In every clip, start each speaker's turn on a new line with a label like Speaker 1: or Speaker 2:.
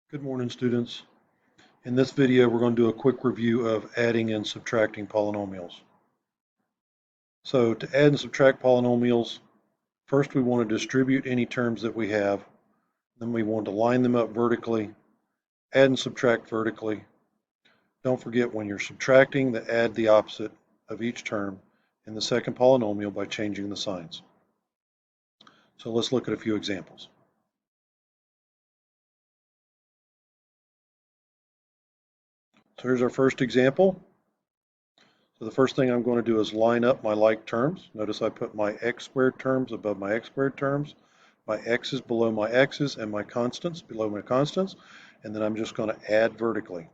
Speaker 1: Good morning, students. In this video, we're going to do a quick review of adding and subtracting polynomials. So to add and subtract polynomials, first we want to distribute any terms that we have. Then we want to line them up vertically, add and subtract vertically. Don't forget when you're subtracting to add the opposite of each term in the second polynomial by changing the signs. So let's look at a few examples. So here's our first example. So the first thing I'm going to do is line up my like terms. Notice I put my x squared terms above my x squared terms, my x's below my x's, and my constants below my constants, and then I'm just going to add vertically.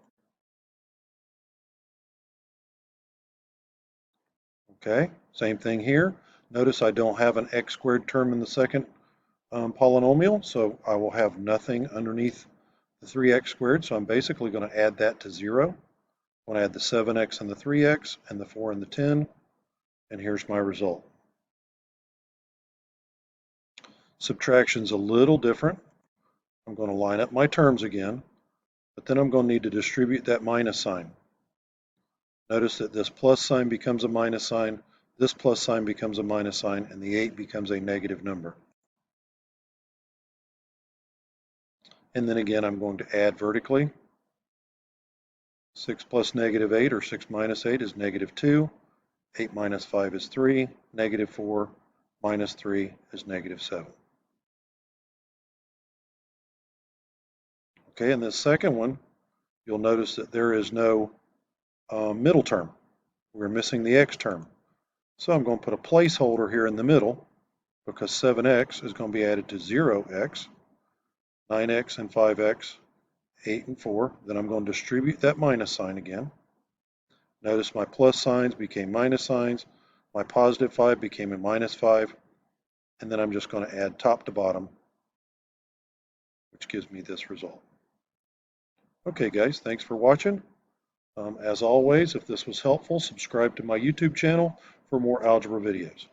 Speaker 1: Okay, same thing here. Notice I don't have an x squared term in the second polynomial, so I will have nothing underneath the 3x squared, so I'm basically going to add that to 0. I'm going to add the 7x and the 3x and the 4 and the 10, and here's my result. Subtraction's a little different. I'm going to line up my terms again, but then I'm going to need to distribute that minus sign. Notice that this plus sign becomes a minus sign, this plus sign becomes a minus sign, and the 8 becomes a negative number. And then again, I'm going to add vertically. 6 plus negative 8, or 6 minus 8, is negative 2. 8 minus 5 is 3. Negative 4 minus 3 is negative 7. Okay, in this second one, you'll notice that there is no middle term. We're missing the x term. So I'm going to put a placeholder here in the middle because 7x is going to be added to 0x, 9x and 5x, 8 and 4. Then I'm going to distribute that minus sign again. Notice my plus signs became minus signs. My positive 5 became a minus 5. And then I'm just going to add top to bottom, which gives me this result. Okay, guys, thanks for watching. As always, if this was helpful, subscribe to my YouTube channel for more algebra videos.